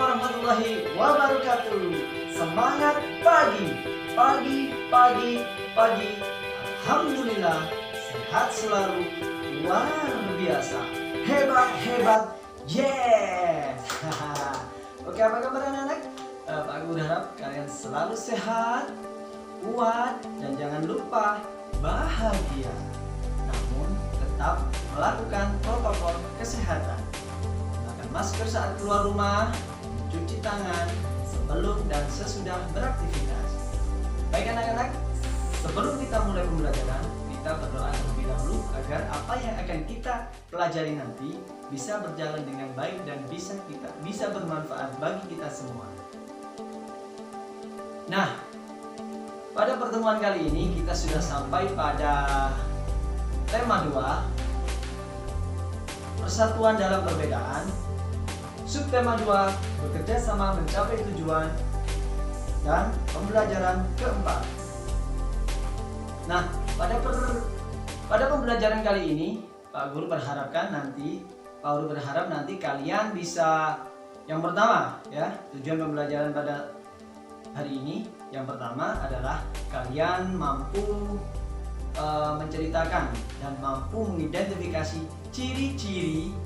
warahmatullahi wabarakatuh. Semangat pagi, pagi, pagi, pagi. Alhamdulillah, sehat selalu, luar biasa, hebat, hebat, yes. Oke, apa kabar anak-anak? Pak Guru harap kalian selalu sehat, kuat, dan jangan lupa bahagia. Namun tetap melakukan protokol kesehatan. Gunakan masker saat keluar rumah, cuci tangan sebelum dan sesudah beraktivitas. Baik anak-anak, sebelum kita mulai pembelajaran, kita berdoa terlebih dahulu agar apa yang akan kita pelajari nanti bisa berjalan dengan baik dan bisa bermanfaat bagi kita semua. Nah, pada pertemuan kali ini kita sudah sampai pada tema 2, persatuan dalam perbedaan. Subtema 2, bekerja sama mencapai tujuan, dan pembelajaran keempat. Nah, pada pembelajaran kali ini Pak Guru berharap nanti kalian bisa, yang pertama ya, tujuan pembelajaran pada hari ini yang pertama adalah kalian mampu menceritakan dan mampu mengidentifikasi ciri-ciri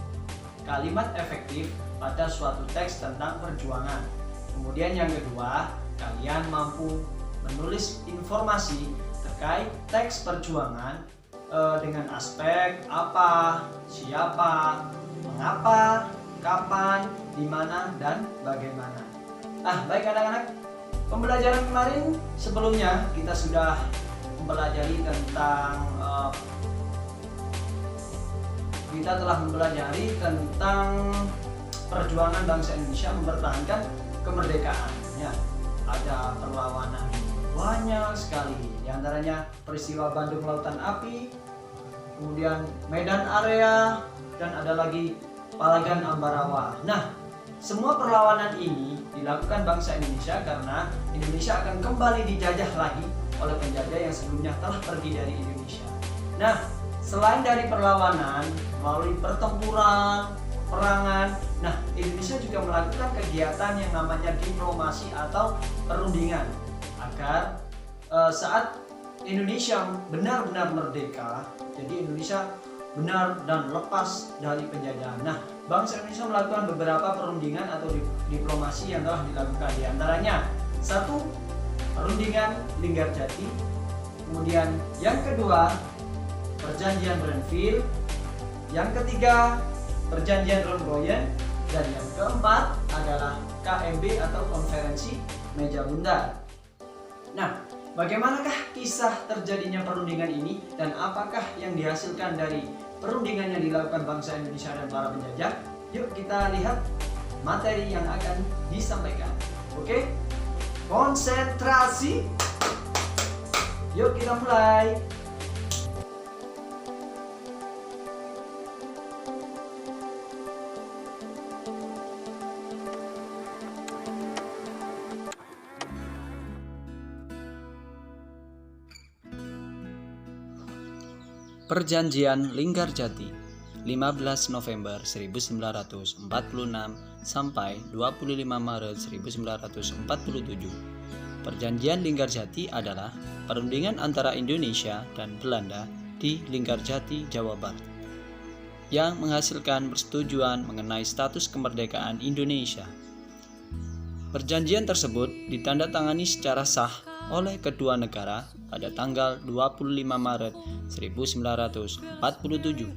kalimat efektif pada suatu teks tentang perjuangan. Kemudian yang kedua, kalian mampu menulis informasi terkait teks perjuangan dengan aspek apa, siapa, mengapa, kapan, di mana, dan bagaimana. Baik anak-anak, pembelajaran kemarin sebelumnya kita sudah mempelajari tentang perjuangan bangsa Indonesia mempertahankan kemerdekaannya. Ada perlawanan banyak sekali, diantaranya peristiwa Bandung Lautan Api, kemudian Medan Area, dan ada lagi Palagan Ambarawa. Nah, semua perlawanan ini dilakukan bangsa Indonesia karena Indonesia akan kembali dijajah lagi oleh penjajah yang sebelumnya telah pergi dari Indonesia. Nah, selain dari perlawanan melalui pertempuran, perangan, nah Indonesia juga melakukan kegiatan yang namanya diplomasi atau perundingan agar saat Indonesia benar-benar merdeka, jadi Indonesia benar dan lepas dari penjajahan. Nah, bangsa Indonesia melakukan beberapa perundingan atau diplomasi yang telah dilakukan. Di antaranya, 1. Perundingan Linggarjati. Kemudian yang kedua, Perjanjian Braunfeld. Yang ketiga, Perjanjian Rongoyen. Dan yang keempat adalah KMB atau Konferensi Meja Bundar. Nah, bagaimanakah kisah terjadinya perundingan ini dan apakah yang dihasilkan dari perundingan yang dilakukan bangsa Indonesia dan para penjajah? Yuk kita lihat materi yang akan disampaikan. Oke? Konsentrasi. Yuk kita mulai. Perjanjian Linggarjati 15 November 1946 sampai 25 Maret 1947. Perjanjian Linggarjati adalah perundingan antara Indonesia dan Belanda di Linggarjati, Jawa Barat yang menghasilkan persetujuan mengenai status kemerdekaan Indonesia. Perjanjian tersebut ditandatangani secara sah oleh kedua negara pada tanggal 25 Maret 1947.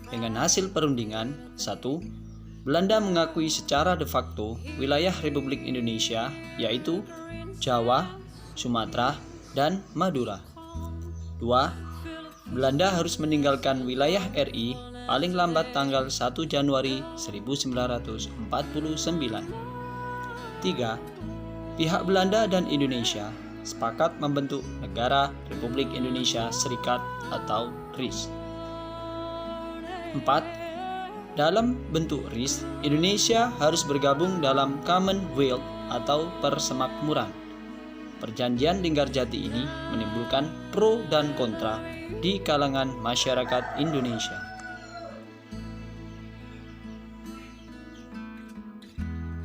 Dengan hasil perundingan, 1. Belanda mengakui secara de facto wilayah Republik Indonesia, yaitu Jawa, Sumatera, dan Madura. 2. Belanda harus meninggalkan wilayah RI paling lambat tanggal 1 Januari 1949. 3. Pihak Belanda dan Indonesia sepakat membentuk Negara Republik Indonesia Serikat atau RIS. 4. Dalam bentuk RIS, Indonesia harus bergabung dalam Commonwealth atau Persemakmuran. Perjanjian Linggarjati ini menimbulkan pro dan kontra di kalangan masyarakat Indonesia.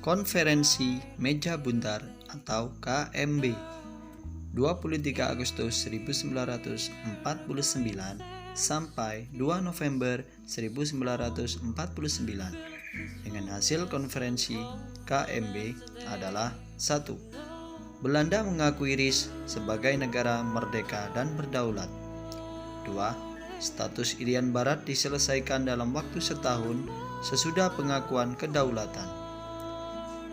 Konferensi Meja Buntar atau KMB 23 Agustus 1949 sampai 2 November 1949. Dengan hasil konferensi KMB adalah 1. Belanda mengakui RIS sebagai negara merdeka dan berdaulat. 2. Status Irian Barat diselesaikan dalam waktu setahun sesudah pengakuan kedaulatan.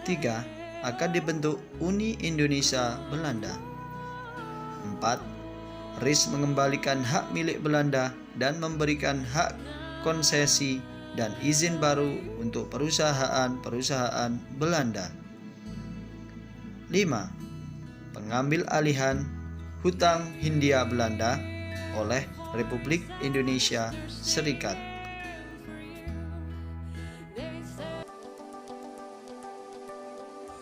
3. Akan dibentuk Uni Indonesia Belanda. 4. RIS mengembalikan hak milik Belanda dan memberikan hak konsesi dan izin baru untuk perusahaan-perusahaan Belanda. 5. Pengambil alihan hutang Hindia Belanda oleh Republik Indonesia Serikat.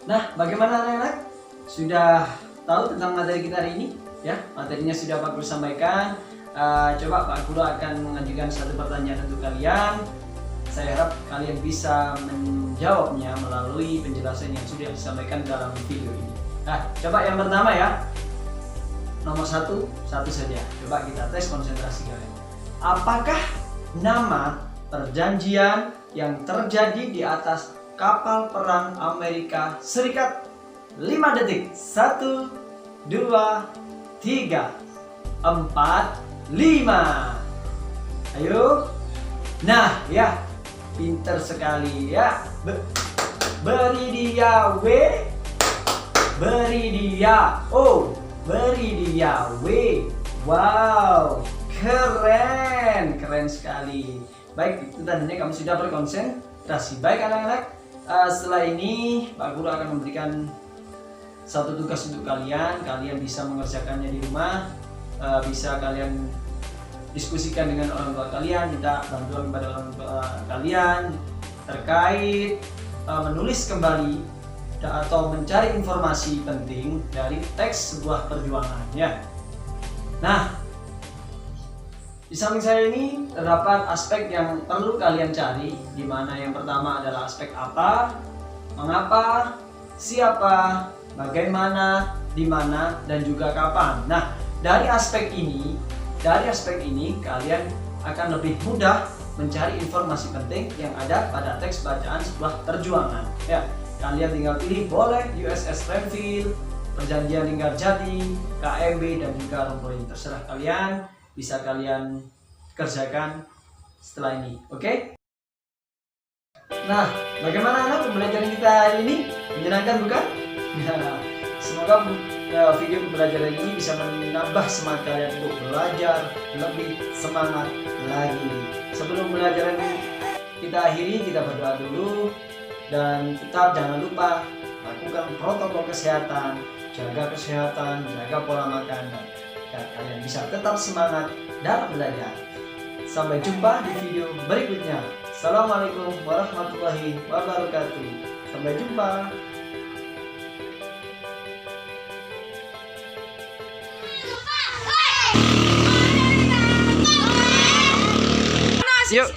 Nah, bagaimana anak-anak? Sudah tahu tentang materi kita hari ini? Ya, materinya sudah Pak Guru sampaikan. Coba Pak Guru akan mengajukan satu pertanyaan untuk kalian. Saya harap kalian bisa menjawabnya melalui penjelasan yang sudah disampaikan dalam video ini. Nah, coba yang pertama ya. Nomor satu saja. Coba kita tes konsentrasi kalian. Apakah nama perjanjian yang terjadi di atas kapal perang Amerika Serikat? 5 detik. 1, 2, 3, 4, 5. Ayo. Nah, ya. Pinter sekali ya. Beri dia W. Beri dia O. Beri dia W. Wow. Keren. Keren sekali. Baik, itu tadinya kamu sudah berkonsentrasi. Baik anak-anak. Setelah ini Pak Guru akan memberikan satu tugas untuk kalian. Kalian bisa mengerjakannya di rumah, bisa kalian diskusikan dengan orang tua kalian, minta bantuan kepada orang tua kalian terkait menulis kembali atau mencari informasi penting dari teks sebuah perjuangan ya. Nah, di samping saya ini terdapat aspek yang perlu kalian cari, di mana yang pertama adalah aspek apa, mengapa, siapa, bagaimana, di mana, dan juga kapan. Nah, dari aspek ini kalian akan lebih mudah mencari informasi penting yang ada pada teks bacaan sebuah perjuangan. Ya, kalian tinggal pilih boleh USS Renville, Perjanjian Linggarjati, KMB, dan juga Rompuy. Terserah kalian. Bisa kalian kerjakan setelah ini, oke? Nah, bagaimana anak pembelajaran kita hari ini? Menyenangkan bukan? Nah, semoga video pembelajaran ini bisa menambah semangat kalian untuk belajar lebih semangat lagi. Sebelum pembelajaran kita akhiri, kita berdoa dulu dan tetap jangan lupa lakukan protokol kesehatan, jaga kesehatan, jaga pola makan, dan kalian bisa tetap semangat dalam belajar. Sampai jumpa di video berikutnya. Assalamualaikum warahmatullahi wabarakatuh. Sampai jumpa. Yuk.